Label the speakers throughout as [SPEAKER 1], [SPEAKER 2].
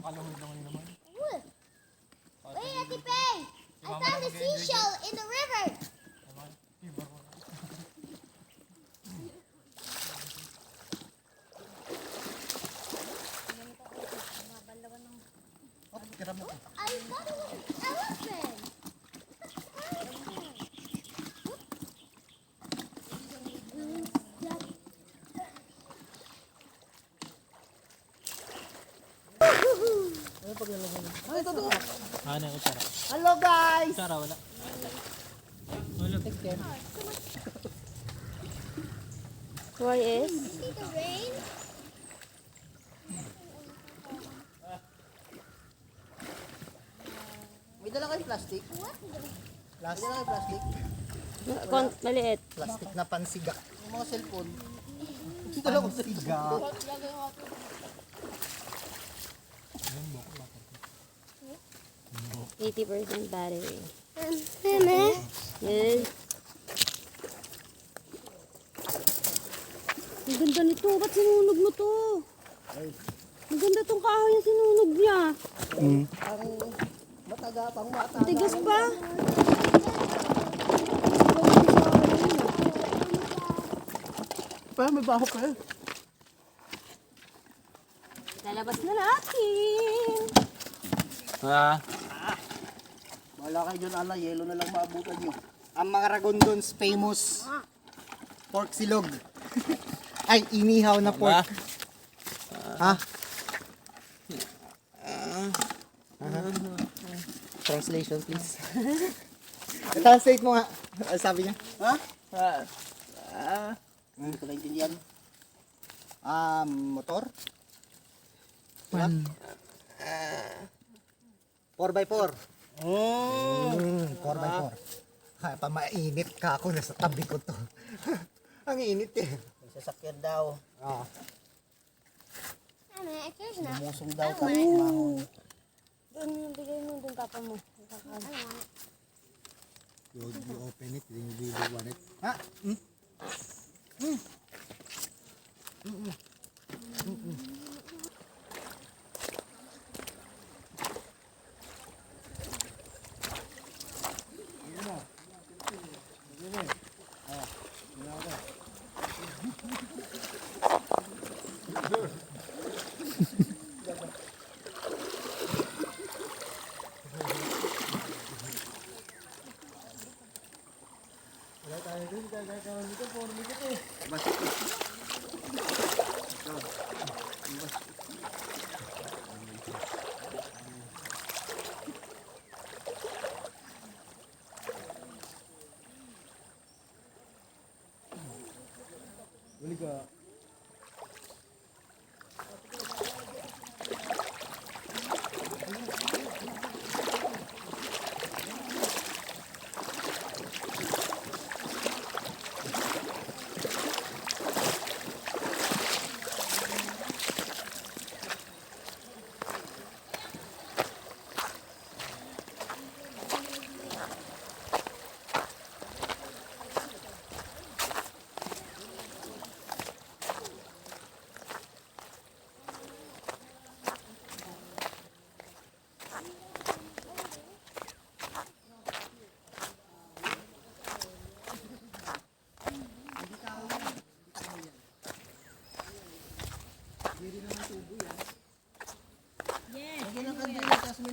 [SPEAKER 1] Nakalangoy-langoy naman.
[SPEAKER 2] Wait, Ate Pay! I found a seashell in the river!
[SPEAKER 1] Fever ko.
[SPEAKER 2] I thought it was an elephant!
[SPEAKER 1] Ano yung utara?
[SPEAKER 3] Hello guys!
[SPEAKER 1] Utara wala.
[SPEAKER 4] Why is?
[SPEAKER 2] See the rain?
[SPEAKER 3] May dala kayong plastic?
[SPEAKER 2] What the?
[SPEAKER 3] May dala kayong plastic?
[SPEAKER 4] Maliit.
[SPEAKER 5] Plastic na pansiga.
[SPEAKER 3] Yung mga cellphone. Dito lang ako
[SPEAKER 5] Pansiga.
[SPEAKER 4] 80% battery.
[SPEAKER 2] Finished?
[SPEAKER 4] Yes. Ang ganda nito. Ba't sinunog mo to? Ang ganda tong kahoy na sinunog niya.
[SPEAKER 3] Ang mataga, pang mata.
[SPEAKER 4] Tigas pa.
[SPEAKER 3] Pa, may baho pa.
[SPEAKER 4] Lalabas na natin.
[SPEAKER 3] Wala kayo dyan, ala, yelo na lang maabutan nyo.
[SPEAKER 5] Ang mga Ragondons famous pork silog. Ay, inihaw na pork. Ha? Translation please. Translate mo nga. Ano sabi niya?
[SPEAKER 3] Ha? Hindi ko naintindihan.
[SPEAKER 5] Motor? 4x4. 4x4. Ha, pamainit ka ako. Nasa tabi ko to. Ang init eh.
[SPEAKER 3] May sasakyan daw.
[SPEAKER 5] Ah.
[SPEAKER 2] Ano, there's not.
[SPEAKER 3] Lumusong daw.
[SPEAKER 4] Doon, bigay mo doon kapa mo.
[SPEAKER 5] You open it, then you really want it. Ha?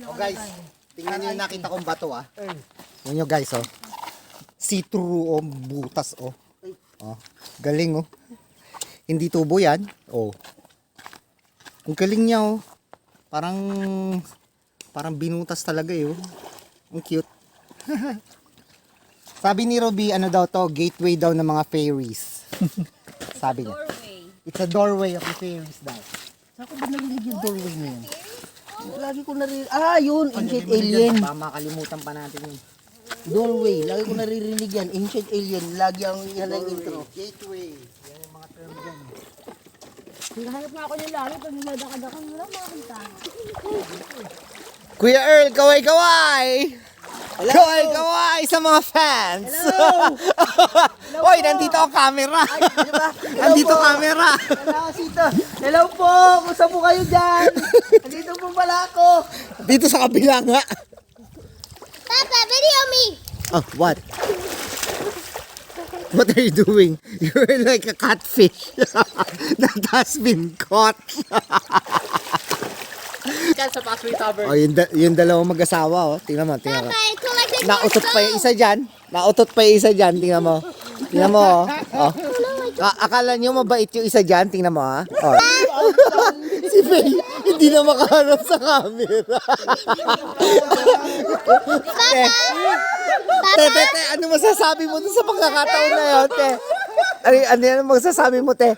[SPEAKER 5] Oh guys, tingnan niyo yung nakita kong bato ah. Tingnan niyo guys oh. See-through oh, butas oh. Oh, galing oh. Hindi tubo yan. Oh. Ang galing niya oh. Parang binutas talaga eh oh. Ang cute. Sabi ni Robbie, ano daw to, gateway daw ng mga fairies. Sabi niya. It's a doorway of the fairies daw.
[SPEAKER 3] Saan ko ba narinig yung doorway na yan? Lagi ko narinig. Yun, ancient
[SPEAKER 5] Ano
[SPEAKER 3] alien.
[SPEAKER 5] Baka makalimutan pa natin yun.
[SPEAKER 3] Doorway, lagi ko naririnig yan. Ancient alien, lagi ang yan ang intro.
[SPEAKER 5] Gateway. Yan yung mga term dyan.
[SPEAKER 4] Hinahanap nga ako yung lalo pag niladakadakan mo lang makakita.
[SPEAKER 5] Kuya Earl, kaway-kaway! Kaway sa mga fans. Hoy, nandito ang camera. Nandito camera.
[SPEAKER 3] Hello po! Kumusta po kayo dyan? Andito po pala ako.
[SPEAKER 5] Dito sa kabila nga.
[SPEAKER 2] Papa, video me.
[SPEAKER 5] Oh, what? What are you doing? You're like a catfish that has been caught.
[SPEAKER 1] Sa password cover.
[SPEAKER 5] Oh, yung dalawang mag-asawa, oh. Tingnan mo, tingnan mo.
[SPEAKER 2] Papa, I collected more
[SPEAKER 5] Nautot pa yung
[SPEAKER 2] soap.
[SPEAKER 5] isa dyan. Nautot pa yung isa dyan. Tingnan mo. Tingnan mo, oh. Oh. Akala nyo mabait yung isa dyan. Tingnan mo, ha. Oh. Si Faye, hindi na makaharap sa camera. Te, ano masasabi mo dun sa pagkakataon na yun, te? Ano masasabi mo, te?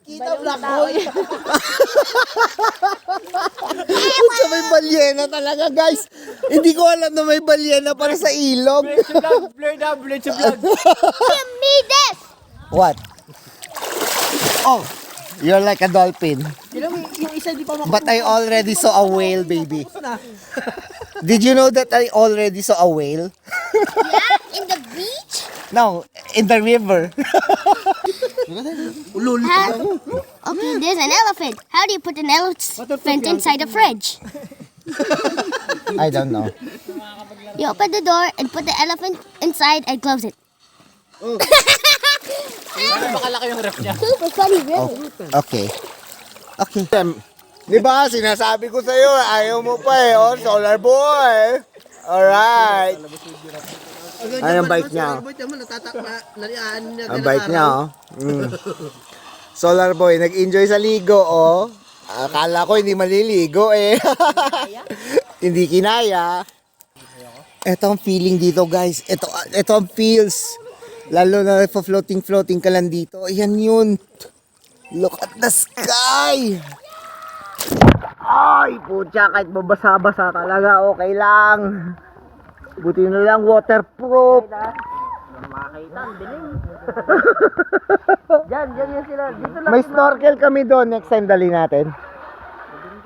[SPEAKER 3] Kita black hole.
[SPEAKER 5] Pucha, may balyena talaga, guys. Hindi ko alam na may balyena para sa ilog.
[SPEAKER 1] Blur na, blur sa vlog.
[SPEAKER 2] Give me this.
[SPEAKER 5] What? Oh, you're like a dolphin.
[SPEAKER 3] Yung isa di pa
[SPEAKER 5] But I already saw a whale, baby. Did you know that I already saw a whale?
[SPEAKER 2] Yeah, in the beach.
[SPEAKER 5] No, in the river.
[SPEAKER 2] Okay, there's an elephant. How do you put an elephant inside a fridge?
[SPEAKER 5] I don't know.
[SPEAKER 2] You open the door and put the elephant inside and close it.
[SPEAKER 1] Ano makalaki yung ref niya?
[SPEAKER 2] Super funny, really.
[SPEAKER 5] Okay. Okay. Di ba, sinasabi ko sa'yo, ayaw mo pa eh, oh, solar boy. Alright. Ay, ang bike niya. Ang bike niya, oh. Solar boy, nag-enjoy sa ligo, oh. Akala ko hindi maliligo, eh. Hindi kinaya. Ito ang feeling dito, guys. Ito ang feels. Lalo na floating ka lang dito. Ayan yun. Look at the sky. Ay, putya, kahit babasa-basa talaga, okay lang. Buti na lang waterproof.
[SPEAKER 3] Diyan yan sila. Dito lang.
[SPEAKER 5] May snorkel kami doon. Next time dali natin.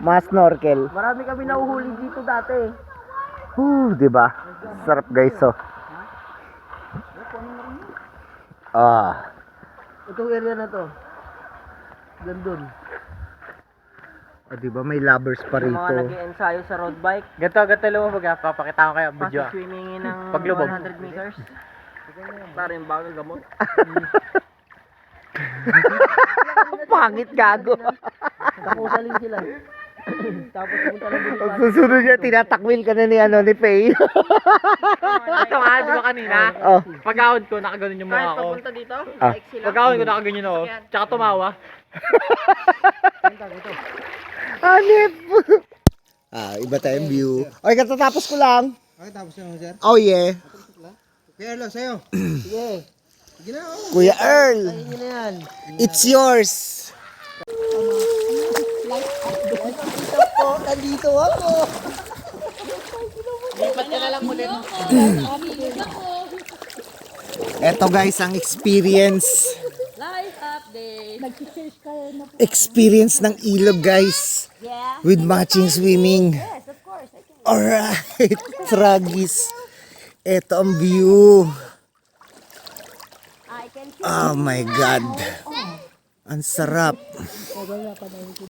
[SPEAKER 5] Mas snorkel.
[SPEAKER 3] Marami kami nahuhuli dito dati.
[SPEAKER 5] Diba? Sarap, guys, oh.
[SPEAKER 3] Itong area na to. Gandun.
[SPEAKER 5] Diba may lovers pa
[SPEAKER 3] Yung mga
[SPEAKER 5] rito.
[SPEAKER 3] nag-ensayo sa road bike.
[SPEAKER 1] Ganto lumabog ha. Papakita ko kayo video.
[SPEAKER 3] Swimming ng
[SPEAKER 1] Paglubog.
[SPEAKER 3] 100 meters. Para yung bagal gamot.
[SPEAKER 5] Pangit, gago.
[SPEAKER 3] Tapusalin sila. Tapos pumunta lang dito.
[SPEAKER 5] Pag susunod niya, tinatakwil ka na ni Faye.
[SPEAKER 1] Ito nga, di ba kanina?
[SPEAKER 5] Oh.
[SPEAKER 1] Pag-ahon ko, nakaganon yung mukha ko.
[SPEAKER 3] Papunta dito.
[SPEAKER 5] Ah.
[SPEAKER 3] Like sila.
[SPEAKER 1] Pag-ahon ko, nakaganyan ako. Tsaka tumawa.
[SPEAKER 5] Hanip! Iba tayong view. Okay, katatapos ko lang.
[SPEAKER 3] Okay, tapos na sir.
[SPEAKER 5] Oh, yeah.
[SPEAKER 3] Kaya Erlo, sa'yo. Sige. Sige na, oh.
[SPEAKER 5] Kuya Earl,
[SPEAKER 3] Sige na yan.
[SPEAKER 5] it's yours.
[SPEAKER 3] Nandito ako.
[SPEAKER 1] Lipat ka na lang ulit.
[SPEAKER 5] Eto, guys, ang experience.
[SPEAKER 4] Life update.
[SPEAKER 5] Experience ng ilog, guys.
[SPEAKER 4] Yeah.
[SPEAKER 5] With matching swimming.
[SPEAKER 4] Yes, of course. I can.
[SPEAKER 5] Alright, Tragis. Eto ang view.
[SPEAKER 4] I can.
[SPEAKER 5] Oh my God. Ang sarap.